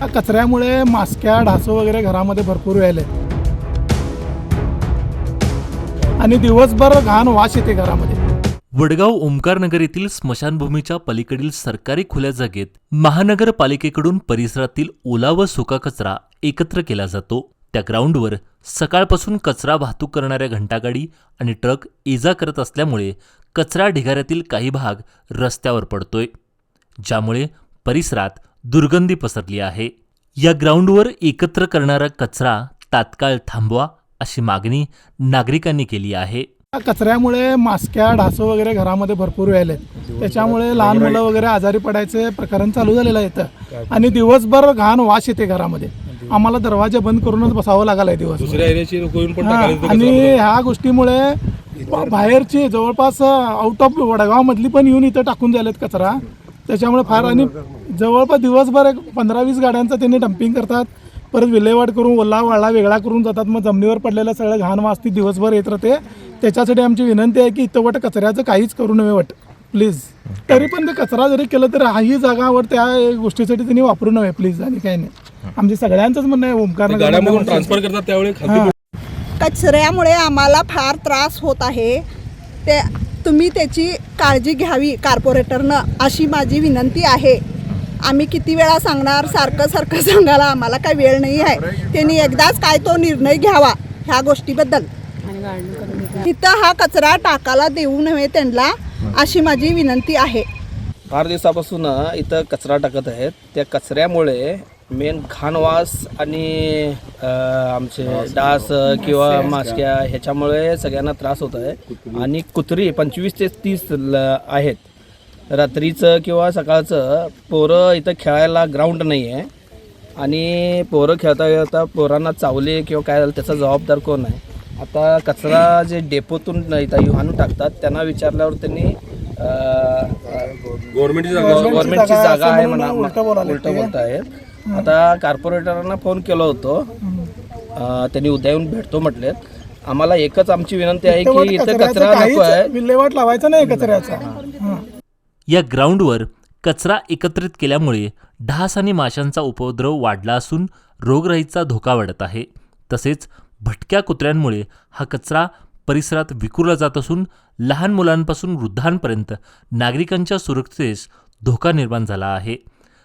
कचऱ्यामुळे मास्क्या ढासं वगैरे घरामध्ये भरपूर यायले आणि दिवसभर घाण वास येते घरामध्ये। वडगाव ओमकारनगर येथील स्मशानभूमीच्या पलीकडील सरकारी खुल्या जागेत महानगरपालिकेकडून परिसरातील ओला व सुका कचरा एकत्र केला जातो। त्या ग्राउंडवर सकाळपासून कचरा वाहतूक करणाऱ्या घंटागाडी आणि ट्रक ये-जा करत असल्यामुळे कचरा ढिगाऱ्यातील काही भाग रस्त्यावर पडतोय, ज्यामुळे परिसरात दुर्गंधी पसरली आहे। या ग्राउंडवर एकत्र करणारा कचरा तात्काळ थांबवा अशी मागणी नागरिकांनी केली आहे। कचऱ्यामुळे मास्क्या ढासं वगैरे घरामध्ये भरपूर यायले, त्याच्यामुळे लहान मुलं वगैरे आजारी पडायचे प्रकरण चालू झालेलं आहे इथं आणि दिवसभर घाण वास येते घरामध्ये। आम्हाला दरवाजे बंद करूनच बसावं लागलाय दिवस। आणि ह्या गोष्टीमुळे बाहेरची जवळपास आउट ऑफ वडगाव मधली पण येऊन इथं टाकून द्यायलेत कचरा, त्याच्यामुळे फार आणि जवळपास दिवसभर 15-20 गाड्यांचा त्यांनी डम्पिंग करतात, परत विल्हेवाट करून ओला वाळा वेगळा करून जातात, मग जमिनीवर पडलेलं सगळं घाण वास दिवसभर येत राहते। त्याच्यासाठी आमची विनंती आहे की इथं वट कचऱ्याचं काहीच करू नये वट प्लीज। तरी पण ते कचरा जरी केलं तर ही जागावर त्या गोष्टीसाठी त्यांनी वापरू नये प्लीज, आणि काही नाही। आमचे सगळ्यांचंच म्हणणं आहे ओमकारनगर ट्रान्सफर करतात त्यावेळी कचऱ्यामुळे आम्हाला फार त्रास होत आहे, ते तुम्ही त्याची काळजी घ्यावी कॉर्पोरेटरनं, अशी माझी विनंती आहे। आम्ही किती वेळा सांगणार, सारखं सांगायला आम्हाला काही वेळ नाही आहे। त्यांनी एकदाच काय तो निर्णय घ्यावा ह्या गोष्टीबद्दल। तिथं हा कचरा टाकायला देऊ नये त्यांना, अशी माझी विनंती आहे। फार दिवसापासून इथं कचरा टाकत आहेत, त्या कचऱ्यामुळे मेन घाणवास आणि आमचे डास किंवा मास्क्या ह्याच्यामुळे सगळ्यांना त्रास होत आहे। आणि कुत्री 25 ते 30 आहेत, रात्रीचं किंवा सकाळचं पोरं इथं खेळायला ग्राउंड नाही आहे आणि पोरं खेळता पोरांना चावले किंवा काय झालं त्याचा जबाबदार कोण आहे? आता कचरा जे डेपोतून इथं आणून टाकतात त्यांना विचारल्यावर त्यांनी गव्हर्नमेंटची जागा आहे म्हणा, उलटं बोलत आहेत। आता कॉर्पोरेटरांना फोन केला होतो, त्यांनी उद्या येऊन भेटतो म्हटलेत। आम्हाला एकच आमची विनंती आहे की इथं कचरा नको आहे, विल्हेवाट लावायचा नाही कचऱ्याचा। या ग्राउंडवर कचरा एकत्रित केल्यामुळे ढास आणि माशांचा उपद्रव वाढला असून रोगराईचा धोका वाढत आहे। तसेच भटक्या कुत्र्यांमुळे हा कचरा परिसरात विखुरला जात असून लहान मुलांपासून वृद्धांपर्यंत नागरिकांच्या सुरक्षेस धोका निर्माण झाला आहे।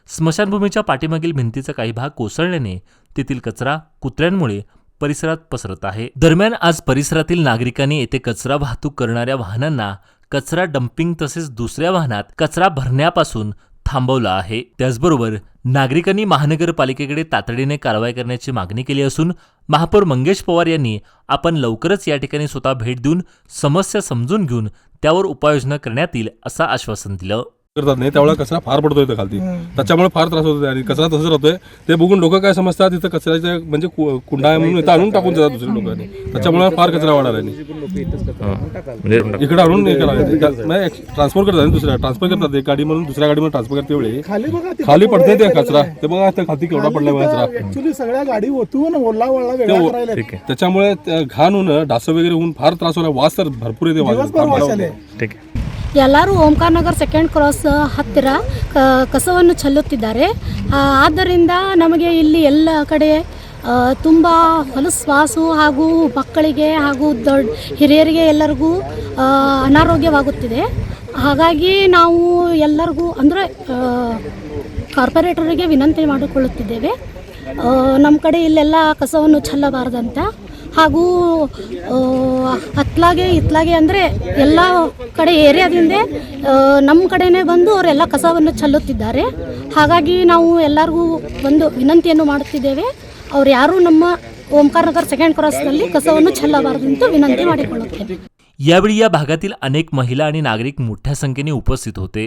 स्मशानभूमीच्या पाठीमागील भिंतीचा काही भाग कोसळल्याने तेथील कचरा कुत्र्यांमुळे परिसरात पसरत आहे। दरम्यान आज परिसरातील नागरिकांनी येथे कचरा वाहतूक करणाऱ्या वाहनांना कचरा डम्पिंग तसेच दुसऱ्या वाहनात कचरा भरण्यापासून थांबवलं आहे। त्याचबरोबर नागरिकांनी महानगरपालिकेकडे तातडीने कारवाई करण्याची मागणी केली असून महापौर मंगेश पवार यांनी आपण लवकरच या ठिकाणी स्वतः भेट देऊन समस्या समजून घेऊन त्यावर उपाययोजना करण्यात येईल असं आश्वासन दिलं। करतात नाही त्यावेळेला कचरा फार पडतोय इथं खालती, त्याच्यामुळे फार त्रास होतोय आणि कचरा तसंच राहतोय। ते बघून लोक काय समजतात इथं कचऱ्याचे म्हणजे कुंडा आहे म्हणून इथं आणून टाकून जातात दुसऱ्या लोकांनी, त्याच्यामुळे फार कचरा वाढायला इकडे आणून ट्रान्सफर करतात, दुसऱ्या ट्रान्सफर करतात एक गाडी म्हणून दुसऱ्या गाडी म्हणून ट्रान्सफर करते वेळी खाली पडते ते कचरा, ते बघा त्या खाली केवढा पडलाय कचरा। ऍक्च्युली सगळ्या गाडी ओतून ओला वाळा वेगळा करायला, त्याच्यामुळे घाण होऊन डास वगैरे होऊन फार त्रास होणार, वास तर भरपूर येते। ಎಲ್ಲರೂ ಓಂಕಾರನಗರ್ ಸೆಕೆಂಡ್ ಕ್ರಾಸ್ ಹತ್ತಿರ ಕಸವನ್ನು ಚೆಲ್ಲುತ್ತಿದ್ದಾರೆ। ಆದ್ದರಿಂದ ನಮಗೆ ಇಲ್ಲಿ ಎಲ್ಲ ಕಡೆ ತುಂಬ ಹೊಲಸು ವಾಸು ಹಾಗೂ ಮಕ್ಕಳಿಗೆ ಹಾಗೂ ಹಿರಿಯರಿಗೆ ಎಲ್ಲರಿಗೂ ಅನಾರೋಗ್ಯವಾಗುತ್ತಿದೆ। ಹಾಗಾಗಿ ನಾವು ಎಲ್ಲರಿಗೂ ಅಂದರೆ ಕಾರ್ಪೊರೇಟರಿಗೆ ವಿನಂತಿ ಮಾಡಿಕೊಳ್ಳುತ್ತಿದ್ದೇವೆ, ನಮ್ಮ ಕಡೆ ಇಲ್ಲೆಲ್ಲ ಕಸವನ್ನು ಚೆಲ್ಲಬಾರದಂತ ಹಾಗೂ ಇತ್ಲಾಗೆ ಅಂದರೆ ಎಲ್ಲ ಕಡೆ ಏರಿಯಾದಿಂದ ನಮ್ಮ ಕಡೆನೇ ಬಂದು ಅವರೆಲ್ಲ ಕಸವನ್ನು ಚೆಲ್ಲುತ್ತಿದ್ದಾರೆ। ಹಾಗಾಗಿ ನಾವು ಎಲ್ಲರಿಗೂ ಒಂದು ವಿನಂತಿಯನ್ನು ಮಾಡುತ್ತಿದ್ದೇವೆ, ಅವ್ರು ಯಾರೂ ನಮ್ಮ ಓಂಕಾರನಗರ್ ಸೆಕೆಂಡ್ ಕ್ರಾಸ್ನಲ್ಲಿ ಕಸವನ್ನು ಚೆಲ್ಲಬಾರದಂತ ವಿನಂತಿ ಮಾಡಿಕೊಳ್ಳುತ್ತೇವೆ। यावेळी या भागातील अनेक महिला आणि नागरिक मोठ्या संख्येने उपस्थित होते।